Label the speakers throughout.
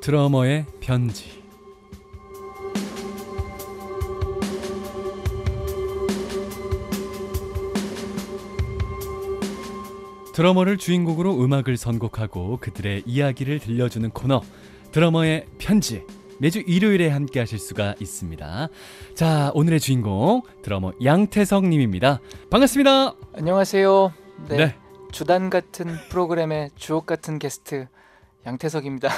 Speaker 1: 드러머의 편지. 드러머를 주인공으로 음악을 선곡하고 그들의 이야기를 들려주는 코너 드러머의 편지. 매주 일요일에 함께 하실 수가 있습니다. 자, 오늘의 주인공 드러머 양태석 님입니다. 반갑습니다.
Speaker 2: 안녕하세요.
Speaker 1: 네.
Speaker 2: 주단 같은 프로그램의 주옥 같은 게스트 양태석입니다.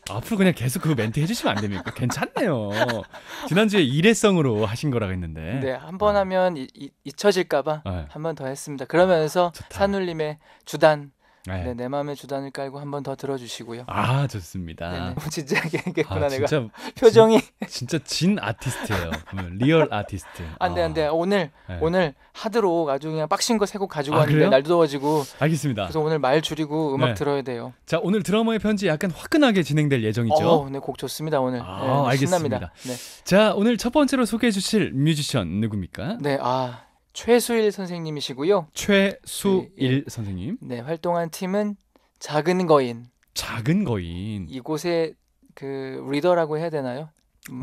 Speaker 1: 앞으로 그냥 계속 그 멘트 해주시면 안 됩니까? 괜찮네요. 지난주에 일회성으로 하신 거라고 했는데.
Speaker 2: 네, 한 번 하면 잊혀질까봐
Speaker 1: 네.
Speaker 2: 한 번 더 했습니다. 그러면서
Speaker 1: 좋다.
Speaker 2: 산울림의 주단,
Speaker 1: 네.
Speaker 2: 내 마음의 주단을 깔고 한 번 더 들어주시고요.
Speaker 1: 아, 좋습니다.
Speaker 2: 네네. 너무 진지하게 얘기했구나 내가.
Speaker 1: 진짜
Speaker 2: 표정이.
Speaker 1: 진짜 진 아티스트예요. 리얼 아티스트.
Speaker 2: 안돼. 오늘 하드록 아주 그냥 빡신 거 세 곡 가지고
Speaker 1: 아,
Speaker 2: 왔는데
Speaker 1: 그래요?
Speaker 2: 날도 더워지고.
Speaker 1: 알겠습니다.
Speaker 2: 그래서 오늘 말 줄이고 음악
Speaker 1: 네.
Speaker 2: 들어야 돼요.
Speaker 1: 자, 오늘 드러머의 편지 약간 화끈하게 진행될 예정이죠.
Speaker 2: 네, 곡 좋습니다 오늘.
Speaker 1: 아, 알겠습니다.
Speaker 2: 신납니다. 네.
Speaker 1: 자, 오늘 첫 번째로 소개해 주실 뮤지션 누굽니까?
Speaker 2: 네, 최수일 선생님이시고요.
Speaker 1: 최수일 선생님.
Speaker 2: 네, 활동한 팀은 작은 거인.
Speaker 1: 작은 거인.
Speaker 2: 이곳의 그 리더라고 해야 되나요?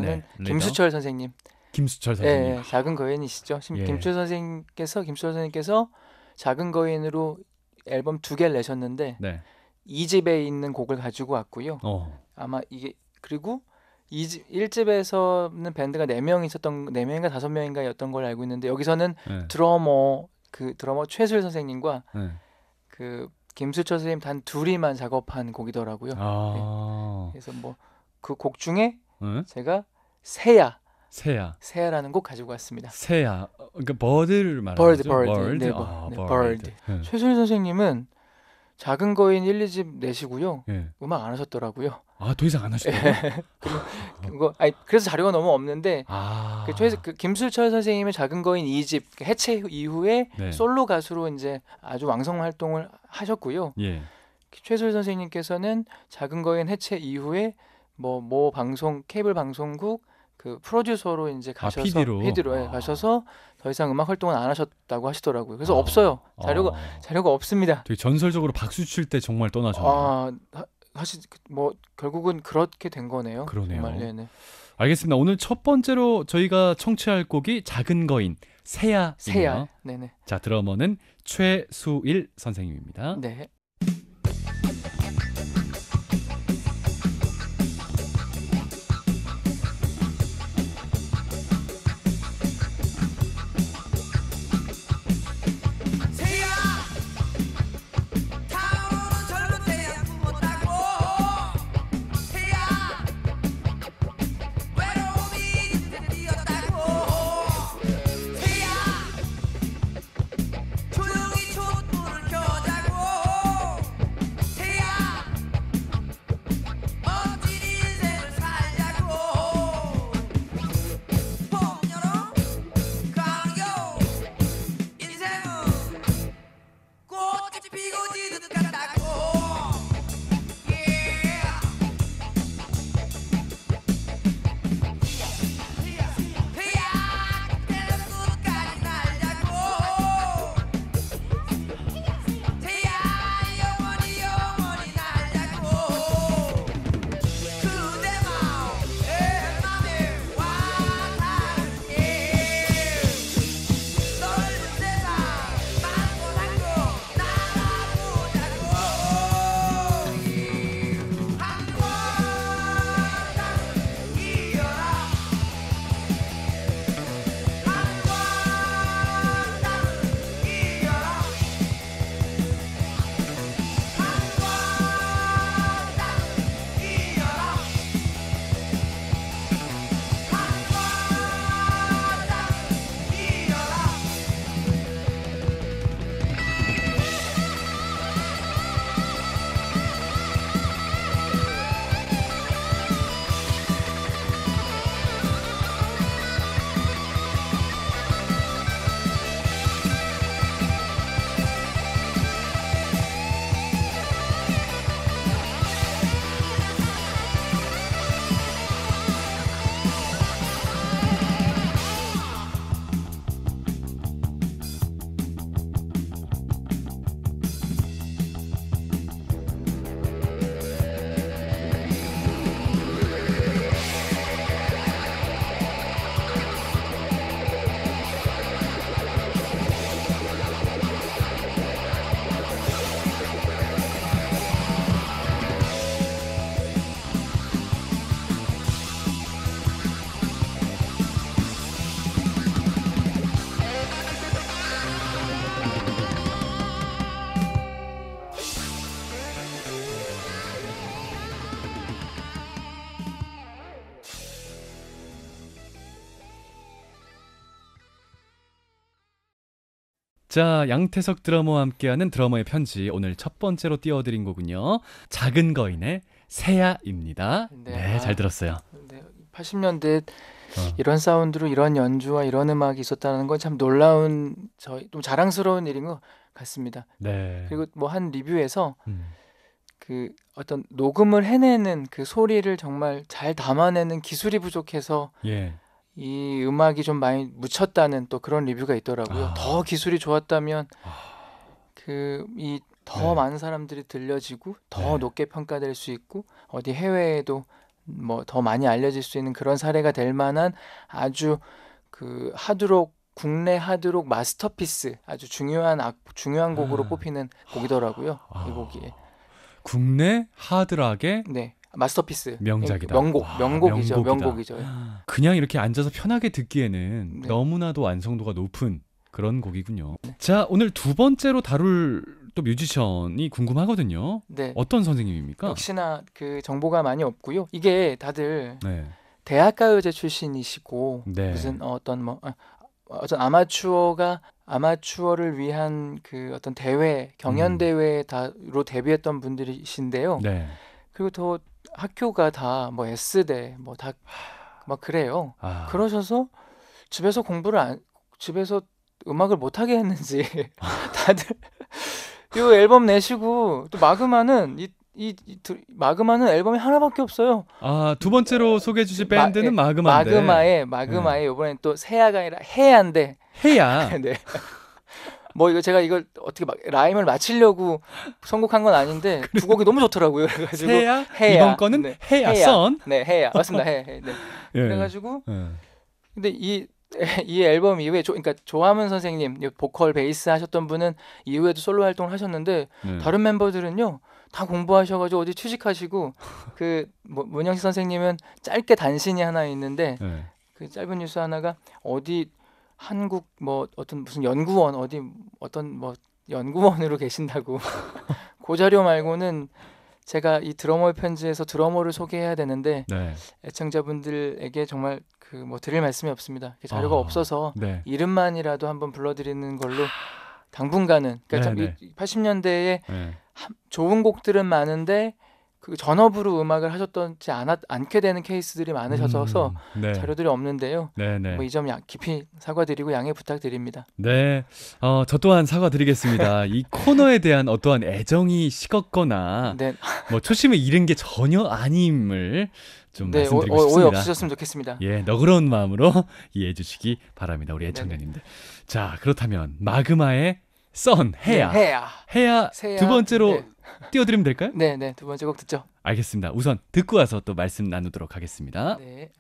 Speaker 1: 네, 리더.
Speaker 2: 김수철 선생님.
Speaker 1: 김수철 선생님.
Speaker 2: 네, 작은 거인이시죠.
Speaker 1: 예.
Speaker 2: 김수철 선생님께서 작은 거인으로 앨범 2개를 내셨는데
Speaker 1: 네.
Speaker 2: 2집에 있는 곡을 가지고 왔고요. 아마 이게 그리고 1집에서는 밴드가 4명 있었던 4명인가 5명인가였던 걸 알고 있는데 여기서는
Speaker 1: 네.
Speaker 2: 드러머 최수일 선생님과
Speaker 1: 네.
Speaker 2: 그 김수철 선생님 단 둘이만 작업한 곡이더라고요.
Speaker 1: 아.
Speaker 2: 네. 그래서 뭐 그 곡 중에
Speaker 1: 네?
Speaker 2: 제가
Speaker 1: 새야.
Speaker 2: 새야라는 곡 가지고 왔습니다.
Speaker 1: 새야. 그러니까 버드를 말하는
Speaker 2: bird,
Speaker 1: 거죠?
Speaker 2: bird. 네, bird.
Speaker 1: 네.
Speaker 2: 최수일 선생님은 작은 거인 1, 2집 내시고요.
Speaker 1: 예.
Speaker 2: 음악 안 하셨더라고요.
Speaker 1: 아, 더 이상 안 하시더라고요?
Speaker 2: 그래서 자료가 너무 없는데
Speaker 1: 아.
Speaker 2: 김수철 선생님은 작은 거인 2집 해체 이후에
Speaker 1: 네.
Speaker 2: 솔로 가수로 이제 아주 왕성 활동을 하셨고요.
Speaker 1: 예.
Speaker 2: 최수일 선생님께서는 작은 거인 해체 이후에 뭐 방송 케이블 방송국 그 프로듀서로 이제 가셔서 PD로 가셔서 더 이상 음악 활동은 안 하셨다고 하시더라고요. 그래서 없어요. 자료가 없습니다.
Speaker 1: 되게 전설적으로 박수 칠 때 정말 떠나셨네요.
Speaker 2: 사실 뭐 결국은 그렇게 된 거네요.
Speaker 1: 그러네요.
Speaker 2: 정말, 네네.
Speaker 1: 알겠습니다. 오늘 첫 번째로 저희가 청취할 곡이 작은 거인 새야.
Speaker 2: 네네.
Speaker 1: 자, 드러머는 최수일 선생님입니다.
Speaker 2: 네.
Speaker 3: 조용히 촛불을 켜자고
Speaker 1: 자, 양태석 드러머와 함께하는 드러머의 편지, 오늘 첫 번째로 띄워드린 곡은요, 작은 거인의 새야입니다. 네, 잘 들었어요.
Speaker 2: 네, 80년대 이런 사운드로 이런 연주와 이런 음악이 있었다는 건 참 놀라운, 좀 자랑스러운 일인 것 같습니다.
Speaker 1: 네.
Speaker 2: 그리고 뭐 한 리뷰에서 그 어떤 녹음을 해내는 그 소리를 정말 잘 담아내는 기술이 부족해서
Speaker 1: 예.
Speaker 2: 이 음악이 좀 많이 묻혔다는 또 그런 리뷰가 있더라고요. 더 기술이 좋았다면 더 많은 사람들이 들려지고 더 높게 평가될 수 있고 어디 해외에도 뭐 더 많이 알려질 수 있는 그런 사례가 될 만한 아주 그 하드록, 국내 하드록 마스터피스, 아주 중요한 곡으로 꼽히는 곡이더라고요. 이 곡이
Speaker 1: 국내 하드락의
Speaker 2: 마스터피스,
Speaker 1: 명작이다.
Speaker 2: 명곡이죠. 명곡이죠.
Speaker 1: 그냥 이렇게 앉아서 편하게 듣기에는 너무나도 완성도가 높은 그런 곡이군요. 자, 오늘 두 번째로 다룰 또 뮤지션이 궁금하거든요. 네. 어떤 선생님입니까?
Speaker 2: 역시나 그 정보가 많이 없고요. 이게 다들 대학가요제 출신이시고 무슨 어떤 아마추어를 위한 그 어떤 대회, 경연 대회로 데뷔했던 분들이신데요. 그리고 더 학교가 다 뭐 S대 뭐 다 막 그래요. 그러셔서 집에서 음악을 못 하게 했는지 다들 이 앨범 내시고 또 마그마는 마그마는 앨범이 하나밖에 없어요.
Speaker 1: 두 번째로 소개해 주실 밴드는 마그마인데.
Speaker 2: 마그마에 이번엔 또 새야가 아니라 해야인데.
Speaker 1: 해야.
Speaker 2: 네. 뭐 제가 이걸 어떻게 라임을 맞추려고 선곡한 건 아닌데 두 곡이 너무 좋더라고요. 그래가지고
Speaker 1: 해야. 이번 거는 해야 선.
Speaker 2: 네, 해야 맞습니다. 해. 네. 그래가지고 근데 이 앨범 이후에 그러니까 조화문 선생님 보컬 베이스 하셨던 분은 이후에도 솔로 활동을 하셨는데 다른 멤버들은요 다 공부하셔가지고 어디 취직하시고 그 문영식 선생님은 짧게 단신이 하나 있는데 그 짧은 뉴스 하나가 어디 한국 뭐 어떤 무슨 연구원 어떤 연구원으로 계신다고 그 자료 말고는 제가 이 드러머의 편지에서 드러머를 소개해야 되는데 애청자분들에게 정말 드릴 말씀이 없습니다. 자료가 없어서 이름만이라도 한번 불러드리는 걸로 당분간은. 그러니까 80년대에 좋은 곡들은 많은데 그 전업으로 음악을 하셨던지 않게 되는 케이스들이 많으셔서 자료들이 없는데요. 이 점 깊이 사과드리고 양해 부탁드립니다.
Speaker 1: 네, 저 또한 사과드리겠습니다. 이 코너에 대한 어떠한 애정이 식었거나 뭐 초심을 잃은 게 전혀 아님을 좀 말씀드리고 싶습니다.
Speaker 2: 오해 없으셨으면 좋겠습니다.
Speaker 1: 예, 너그러운 마음으로 이해해 주시기 바랍니다, 우리 애청자님들. 자, 그렇다면 마그마의 선, 해야 두 번째로 띄워드리면 될까요?
Speaker 2: 네, 두 번째 곡 듣죠.
Speaker 1: 알겠습니다. 우선 듣고 와서 또 말씀 나누도록 하겠습니다.
Speaker 2: 네.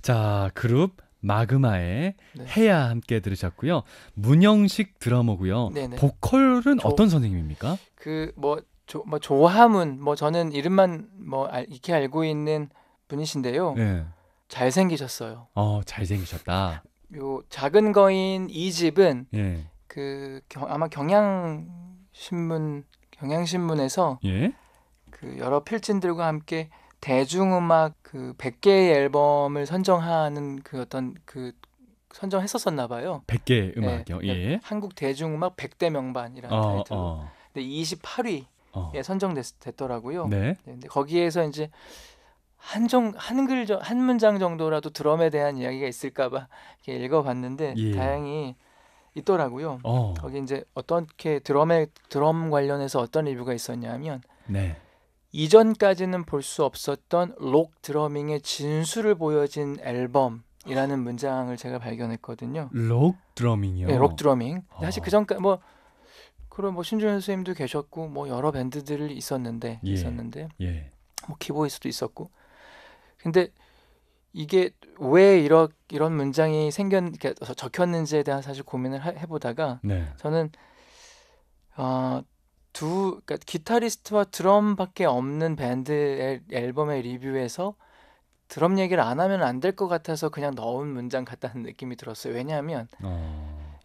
Speaker 1: 자, 그룹 마그마의
Speaker 2: 네.
Speaker 1: 해야 함께 들으셨고요. 문영식 드러머고요.
Speaker 2: 네네.
Speaker 1: 보컬은 어떤 선생님입니까?
Speaker 2: 조하문 저는 이름만 익히 알고 있는 분이신데요.
Speaker 1: 네.
Speaker 2: 잘생기셨어요.
Speaker 1: 잘생기셨다.
Speaker 2: 요 작은 거인 2집은
Speaker 1: 예.
Speaker 2: 아마 경향신문에서
Speaker 1: 예?
Speaker 2: 그 여러 필진들과 함께 대중음악 그 100개의 앨범을 선정하는 선정했었었나 봐요.
Speaker 1: 100개 음악이요. 예.
Speaker 2: 한국 대중음악 100대 명반이라는 타이틀로. 근데 28위에 선정됐더라고요.
Speaker 1: 네.
Speaker 2: 근데 거기에서 이제 한 문장 정도라도 드럼에 대한 이야기가 있을까봐 이렇게 읽어봤는데 다행히 있더라고요. 거기 이제 어떻게 드럼 관련해서 어떤 리뷰가 있었냐면
Speaker 1: 네.
Speaker 2: 이전까지는 볼 수 없었던 록 드러밍의 진수를 보여진 앨범이라는 문장을 제가 발견했거든요.
Speaker 1: 록 드러밍이요?
Speaker 2: 네, 록 드러밍. 사실 그 전까지 그런 신준현 선생님도 계셨고 여러 밴드들이 있었는데 키보이스도 있었고. 근데 이게 왜 이런 문장이 적혔는지에 대한 사실 고민을 해보다가 저는 그러니까 기타리스트와 드럼밖에 없는 밴드의 앨범의 리뷰에서 드럼 얘기를 안 하면 안 될 것 같아서 그냥 넣은 문장 같다는 느낌이 들었어요. 왜냐하면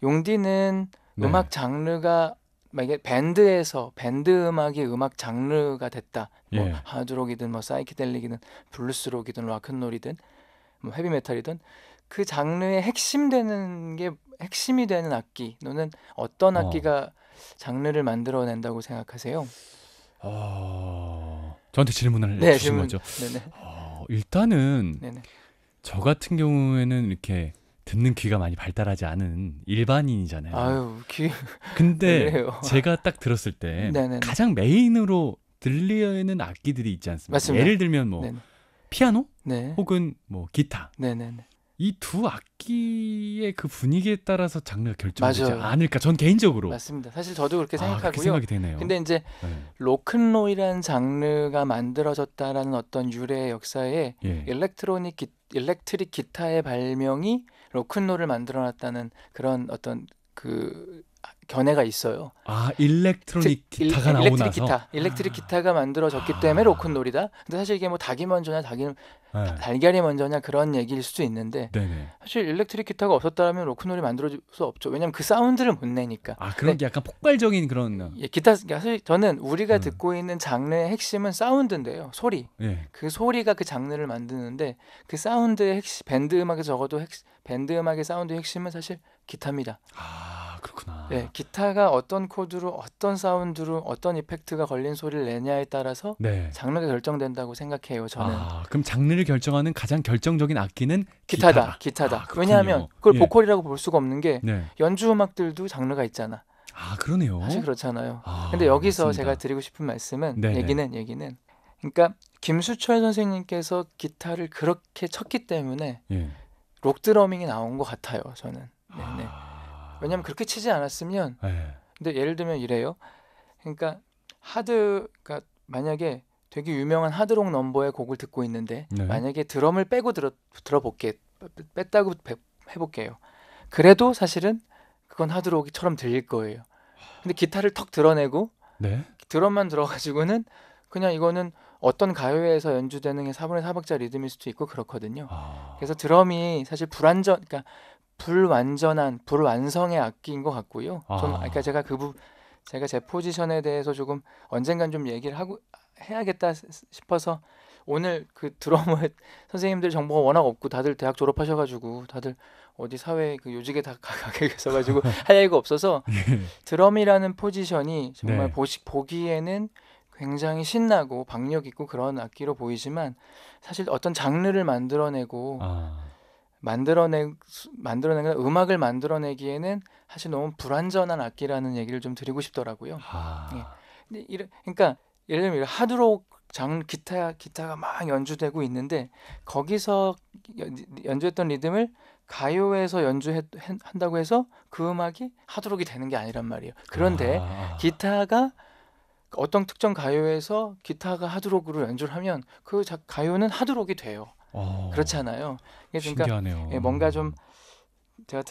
Speaker 2: 용디는 음악 장르가 이게 밴드 음악이 음악 장르가 됐다. 하드록이든 사이키델릭이든 블루스록이든 락앤롤이든 헤비메탈이든 그 장르의 핵심이 되는 악기, 너는 어떤 악기가 장르를 만들어낸다고 생각하세요?
Speaker 1: 저한테 질문을 주신 거죠. 일단은 저 같은 경우에는 이렇게 듣는 귀가 많이 발달하지 않은 일반인이잖아요. 근데 제가 딱 들었을 때 가장 메인으로 들리는 악기들이 있지 않습니까?
Speaker 2: 맞습니다.
Speaker 1: 예를 들면 피아노 혹은 기타. 이 두 악기의 그 분위기에 따라서 장르가 결정되지 않을까? 전 개인적으로.
Speaker 2: 맞습니다. 사실 저도 그렇게 생각하고요.
Speaker 1: 그렇게 생각이 되네요.
Speaker 2: 근데 이제 로큰롤이라는 장르가 만들어졌다라는 어떤 유래의 역사에 일렉트릭 기타의 발명이 로큰롤을 만들어놨다는 그런 어떤 견해가 있어요.
Speaker 1: 일렉트릭 기타가 나오고 나서
Speaker 2: 일렉트릭 기타가 만들어졌기 때문에 로큰롤이다. 근데 사실 이게 닭이 먼저냐 달걀이 먼저냐 그런 얘기일 수도 있는데 사실 일렉트릭 기타가 없었다면 로큰롤이 만들어질 수 없죠. 왜냐면 그 사운드를 못 내니까.
Speaker 1: 그런 게 약간 폭발적인 그런
Speaker 2: 사실 저는 우리가 듣고 있는 장르의 핵심은 사운드인데요. 소리. 그 소리가 그 장르를 만드는데 그 사운드의 핵심, 밴드 음악에 적어도 밴드 음악의 사운드의 핵심은 사실 기타입니다.
Speaker 1: 그렇구나.
Speaker 2: 기타가 어떤 코드로 어떤 사운드로 어떤 이펙트가 걸린 소리를 내냐에 따라서 장르가 결정된다고 생각해요. 저는.
Speaker 1: 그럼 장르를 결정하는 가장 결정적인 악기는
Speaker 2: 기타다. 왜냐하면 그걸 보컬이라고 볼 수가 없는 게 연주 음악들도 장르가 있잖아.
Speaker 1: 그러네요.
Speaker 2: 사실 그렇잖아요. 근데 여기서 맞습니다. 제가 드리고 싶은 말씀은 얘기는 그러니까 김수철 선생님께서 기타를 그렇게 쳤기 때문에 록 드러밍이 나온 것 같아요. 저는. 왜냐면 그렇게 치지 않았으면 근데 예를 들면 이래요. 그러니까 만약에 되게 유명한 하드록 넘버의 곡을 듣고 있는데 만약에 드럼을 빼고 뺐다고 해볼게요. 그래도 사실은 그건 하드록처럼 들릴 거예요. 근데 기타를 턱 드러내고 드럼만 들어가지고는 그냥 이거는 어떤 가요에서 연주되는 게 4분의 4박자 리듬일 수도 있고 그렇거든요. 그래서 드럼이 사실 불완성의 악기인 것 같고요. 그러니까 제가 제 포지션에 대해서 조금 언젠간 좀 얘기를 해야겠다 싶어서 오늘 그 드러머 선생님들 정보가 워낙 없고 다들 대학 졸업하셔가지고 다들 어디 사회 요직에 다 가게 계셔가지고 할 얘기가 없어서 드럼이라는 포지션이 정말 보기에는 굉장히 신나고 박력 있고 그런 악기로 보이지만 사실 어떤 장르를 만들어내고 음악을 만들어내기에는 사실 너무 불완전한 악기라는 얘기를 좀 드리고 싶더라고요. 그러니까 예를 들면 하드록 장르 기타가 막 연주되고 있는데 거기서 연주했던 리듬을 가요에서 연주한다고 해서 그 음악이 하드록이 되는 게 아니란 말이에요. 그런데 기타가 어떤 특정 가요에서 기타가 하드록으로 연주를 하면 그 가요는 하드록이 돼요. 그렇잖아요. 그러니까
Speaker 1: 신기하네요.
Speaker 2: 뭔가 좀 제가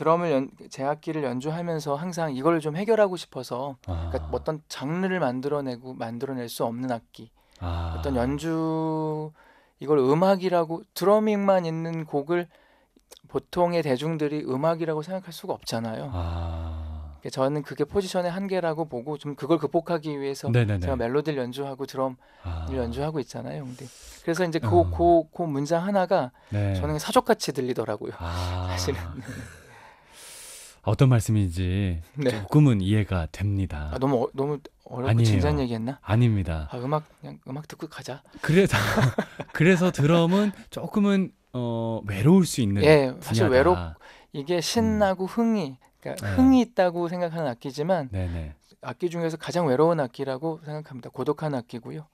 Speaker 2: 제 악기를 연주하면서 항상 이걸 좀 해결하고 싶어서 그러니까 어떤 장르를 만들어낼 수 없는 악기, 어떤 연주 이걸 음악이라고 드러밍만 있는 곡을 보통의 대중들이 음악이라고 생각할 수가 없잖아요. 저는 그게 포지션의 한계라고 보고 좀 그걸 극복하기 위해서
Speaker 1: 네네네.
Speaker 2: 제가 멜로디를 연주하고 드럼을 연주하고 있잖아요. 근데 그래서 이제 그 문장 하나가
Speaker 1: 네.
Speaker 2: 저는 사족같이 들리더라고요. 사실은.
Speaker 1: 어떤 말씀인지 조금은 이해가 됩니다.
Speaker 2: 너무 어렵고
Speaker 1: 아니에요.
Speaker 2: 진지한 얘기했나?
Speaker 1: 아닙니다.
Speaker 2: 그냥 음악 듣고 가자.
Speaker 1: 그래서 드럼은 조금은 외로울 수 있는 분야다.
Speaker 2: 사실 이게 신나고 그러니까 흥이 있다고 생각하는 악기지만 악기 중에서 가장 외로운 악기라고 생각합니다. 고독한 악기고요.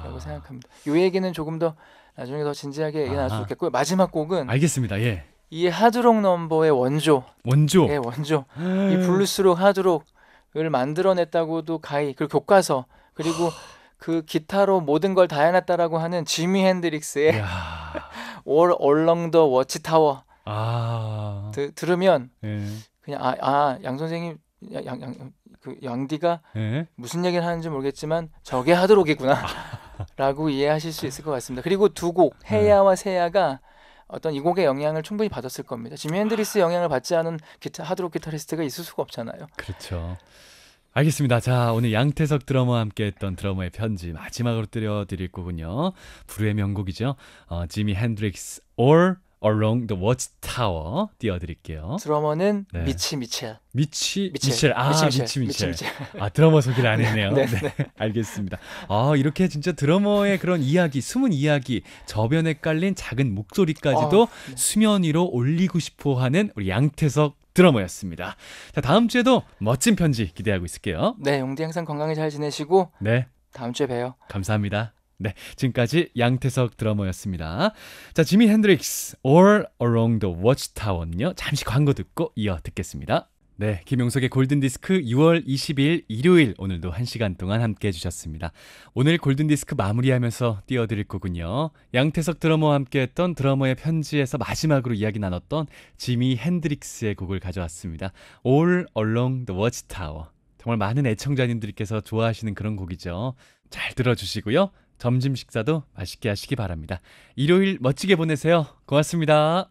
Speaker 2: 라고 생각합니다. 이 얘기는 조금 더 나중에 더 진지하게 얘기 나눌 수 있겠고요. 마지막 곡은
Speaker 1: 알겠습니다. 예.
Speaker 2: 이 하드록 넘버의 원조. 이 블루스록 하드록을 만들어냈다고도 그리고 교과서 그리고 그 기타로 모든 걸 다 해놨다라고 하는 지미 핸드릭스의 All Along the Watchtower 들으면 그냥 양 선생님 그 양디가 무슨 얘기를 하는지 모르겠지만 저게 하드록이구나 라고 이해하실 수 있을 것 같습니다. 그리고 두 곡 해야와 세야가 어떤 이 곡의 영향을 충분히 받았을 겁니다. 지미 핸드릭스 영향을 받지 않은 하드록 기타리스트가 있을 수가 없잖아요.
Speaker 1: 그렇죠. 알겠습니다. 자, 오늘 양태석 드러머와 함께했던 드러머의 편지 마지막으로 들려드릴 곡은요. 불후의 명곡이죠. 지미 핸드릭스 All Along the Watchtower 띄워드릴게요.
Speaker 2: 드러머는 미치 미첼.
Speaker 1: 미치 미첼. 드러머 소개를 안 했네요. 네. 알겠습니다. 이렇게 진짜 드러머의 그런 이야기, 숨은 이야기, 저변에 깔린 작은 목소리까지도 수면 위로 올리고 싶어하는 우리 양태석 드러머였습니다. 자, 다음 주에도 멋진 편지 기대하고 있을게요.
Speaker 2: 네, 용디 항상 건강히 잘 지내시고 다음 주에 봬요.
Speaker 1: 감사합니다. 네, 지금까지 양태석 드러머였습니다. 자, 지미 핸드릭스 All Along the Watchtower는요. 잠시 광고 듣고 이어 듣겠습니다. 네, 김용석의 골든디스크 6월 20일 일요일 오늘도 1시간 동안 함께 해주셨습니다. 오늘 골든디스크 마무리하면서 띄워드릴 곡은요. 양태석 드러머와 함께했던 드러머의 편지에서 마지막으로 이야기 나눴던 지미 핸드릭스의 곡을 가져왔습니다. All Along the Watchtower. 정말 많은 애청자님들께서 좋아하시는 그런 곡이죠. 잘 들어주시고요. 점심 식사도 맛있게 하시기 바랍니다. 일요일 멋지게 보내세요. 고맙습니다.